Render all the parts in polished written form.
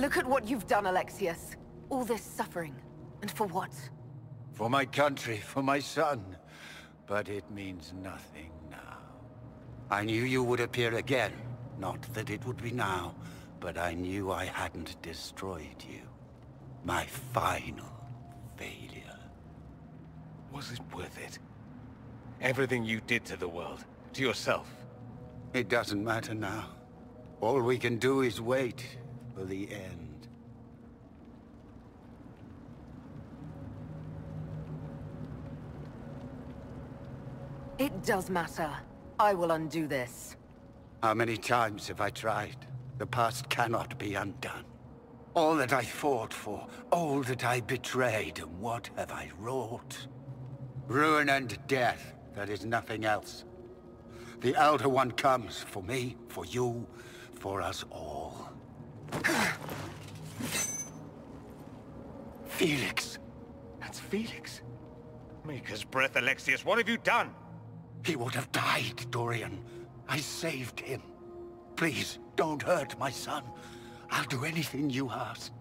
Look at what you've done, Alexius. All this suffering. And for what? For my country, for my son. But it means nothing now. I knew you would appear again. Not that it would be now, but I knew I hadn't destroyed you. My final failure. Was it worth it? Everything you did to the world, to yourself. It doesn't matter now. All we can do is wait for the end. It does matter. I will undo this. How many times have I tried? The past cannot be undone. All that I fought for, all that I betrayed, and what have I wrought? Ruin and death, that is nothing else. The Elder One comes for me, for you, for us all. Felix. That's Felix. Maker's breath, Alexius, what have you done? He would have died, Dorian. I saved him. Please, don't hurt my son. I'll do anything you ask.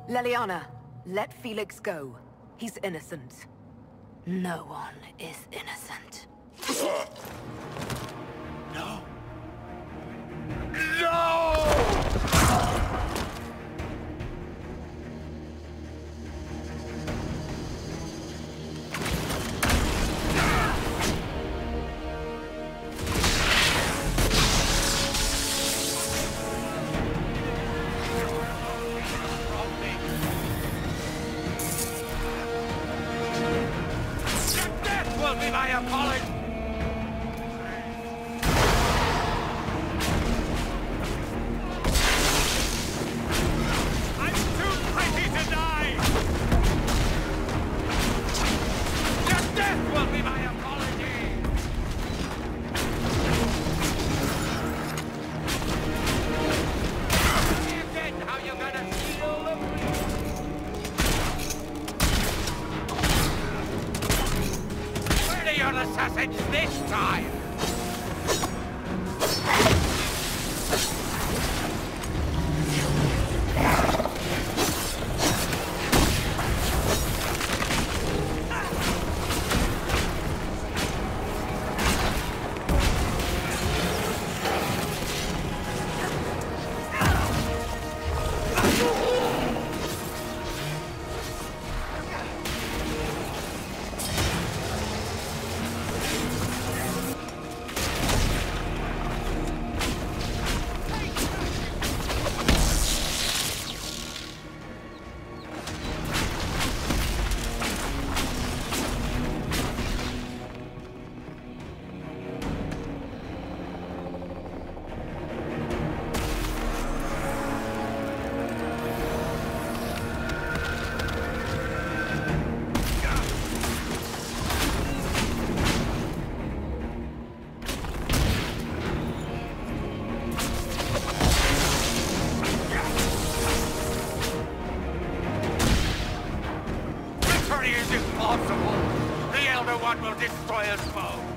Leliana, let Felix go. He's innocent. No one is innocent. No. No! This time! Will destroy us both.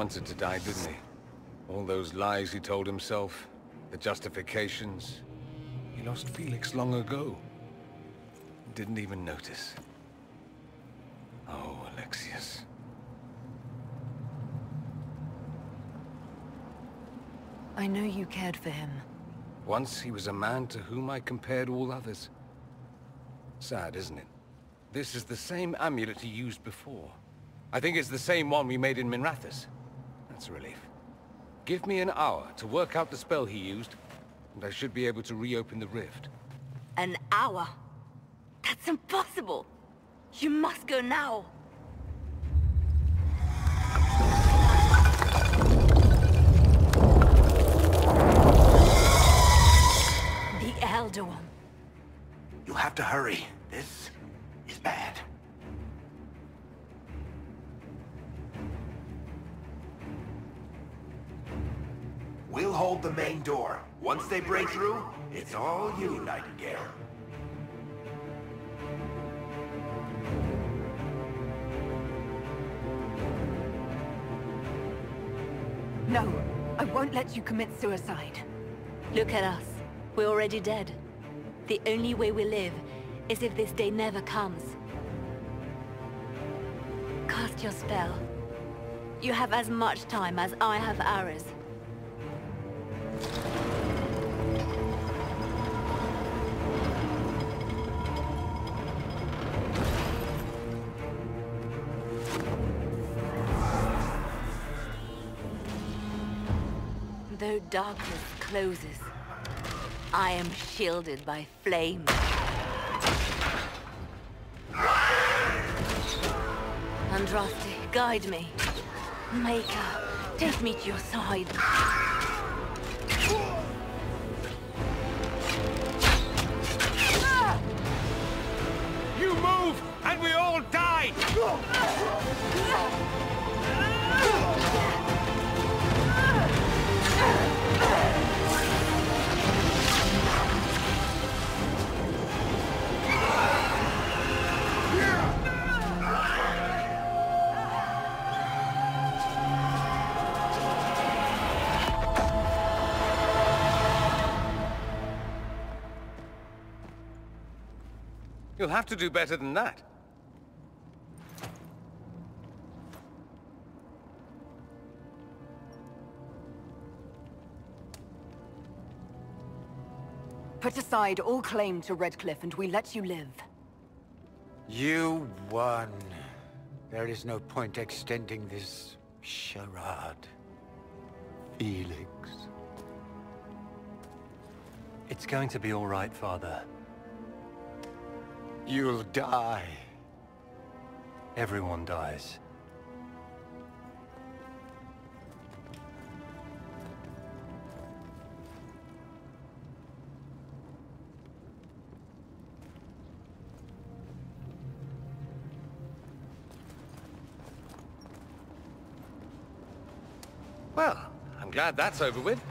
wanted to die, didn't he? All those lies he told himself, the justifications. He lost Felix long ago. Didn't even notice. Oh, Alexius. I know you cared for him. Once he was a man to whom I compared all others. Sad, isn't it? This is the same amulet he used before. I think it's the same one we made in Minrathous. That's a relief. Give me an hour to work out the spell he used, and I should be able to reopen the rift. An hour? That's impossible! You must go now! The Elder One. You'll have to hurry. This is bad. We'll hold the main door. Once they break through, it's all you, Nightingale. No, I won't let you commit suicide. Look at us. We're already dead. The only way we live is if this day never comes. Cast your spell. You have as much time as I have hours. Though darkness closes, I am shielded by flame. Andraste, guide me. Maker, take me to your side. You move, and we all die! You'll have to do better than that. Put aside all claim to Redcliff and we let you live. You won. There is no point extending this charade. Felix. It's going to be all right, Father. You'll die. Everyone dies. Well, I'm glad that's over with.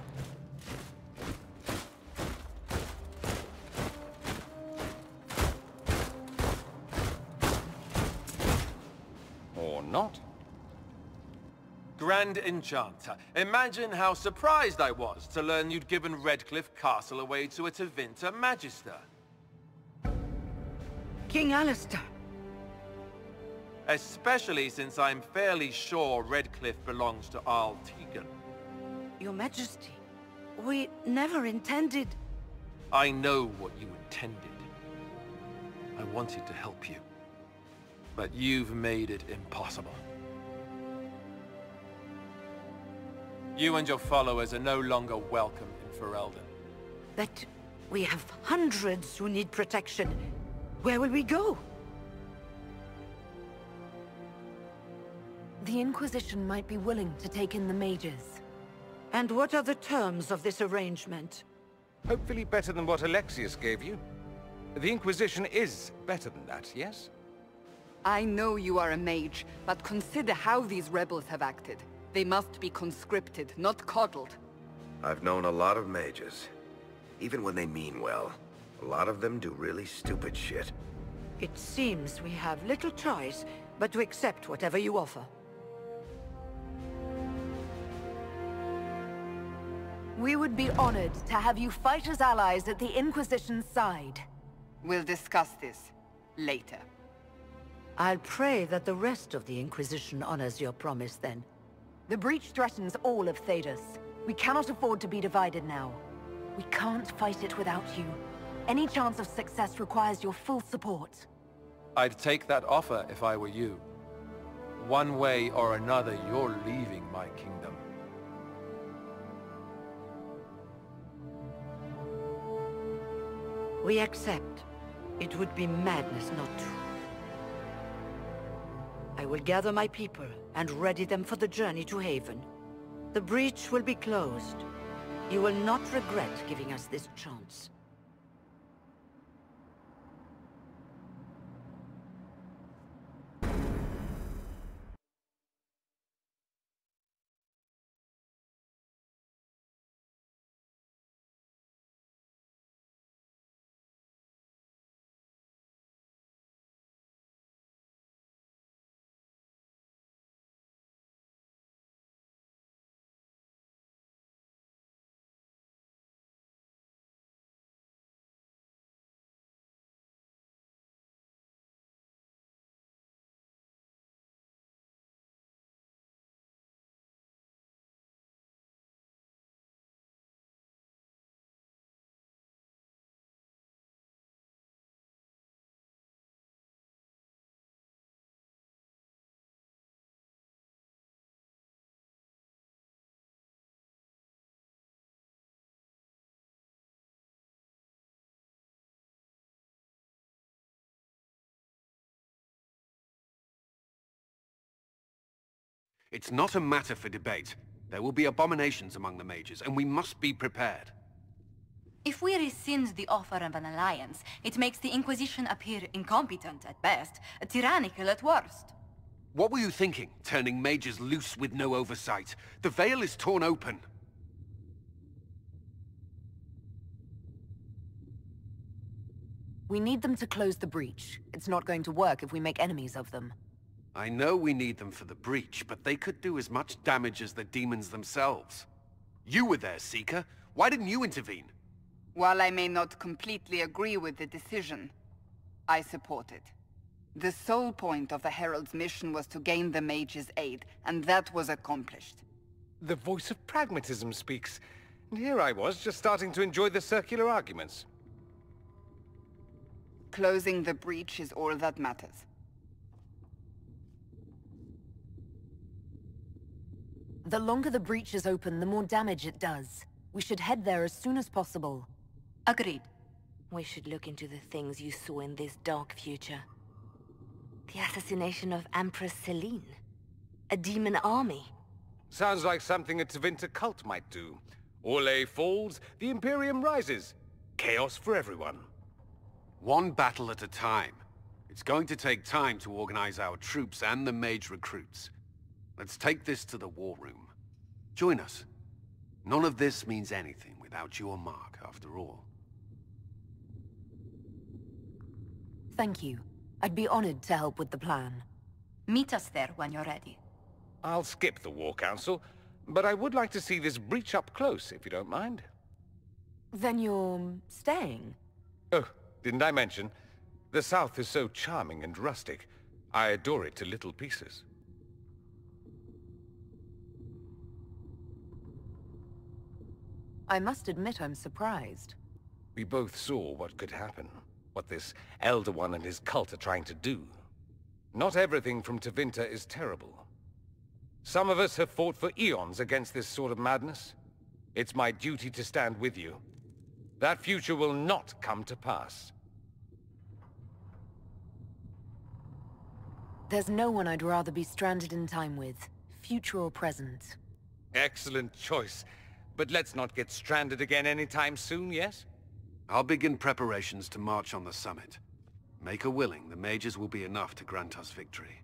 Or not. Grand Enchanter, imagine how surprised I was to learn you'd given Redcliffe Castle away to a Tevinter Magister. King Alistair. Especially since I'm fairly sure Redcliffe belongs to Arl Teagan. Your Majesty, we never intended... I know what you intended. I wanted to help you. But you've made it impossible. You and your followers are no longer welcome in Ferelden. But we have hundreds who need protection. Where will we go? The Inquisition might be willing to take in the mages. And what are the terms of this arrangement? Hopefully better than what Alexius gave you. The Inquisition is better than that, yes? I know you are a mage, but consider how these rebels have acted. They must be conscripted, not coddled. I've known a lot of mages. Even when they mean well, a lot of them do really stupid shit. It seems we have little choice but to accept whatever you offer. We would be honored to have you fight as allies at the Inquisition's side. We'll discuss this later. I'll pray that the rest of the Inquisition honors your promise then. The breach threatens all of Thedas. We cannot afford to be divided now. We can't fight it without you. Any chance of success requires your full support. I'd take that offer if I were you. One way or another, you're leaving my kingdom. We accept. It would be madness not to. I will gather my people and ready them for the journey to Haven. The breach will be closed. You will not regret giving us this chance. It's not a matter for debate. There will be abominations among the mages, and we must be prepared. If we rescind the offer of an alliance, it makes the Inquisition appear incompetent at best, tyrannical at worst. What were you thinking, turning mages loose with no oversight? The veil is torn open. We need them to close the breach. It's not going to work if we make enemies of them. I know we need them for the breach, but they could do as much damage as the demons themselves. You were there, Seeker. Why didn't you intervene? While I may not completely agree with the decision, I support it. The sole point of the Herald's mission was to gain the mage's aid, and that was accomplished. The voice of pragmatism speaks. And here I was, just starting to enjoy the circular arguments. Closing the breach is all that matters. The longer the breach is open, the more damage it does. We should head there as soon as possible. Agreed. We should look into the things you saw in this dark future. The assassination of Empress Celine. A demon army. Sounds like something a Tevinter cult might do. Orlais falls, the Imperium rises. Chaos for everyone. One battle at a time. It's going to take time to organize our troops and the mage recruits. Let's take this to the war room. Join us. None of this means anything without your mark, after all. Thank you. I'd be honored to help with the plan. Meet us there when you're ready. I'll skip the War Council, but I would like to see this breach up close, if you don't mind. Then you're staying? Oh, didn't I mention? The South is so charming and rustic. I adore it to little pieces. I must admit I'm surprised. We both saw what could happen. What this Elder One and his cult are trying to do. Not everything from Tevinter is terrible. Some of us have fought for eons against this sort of madness. It's my duty to stand with you. That future will not come to pass. There's no one I'd rather be stranded in time with, future or present. Excellent choice. But let's not get stranded again anytime soon, yes? I'll begin preparations to march on the summit. Make a willing, the mages will be enough to grant us victory.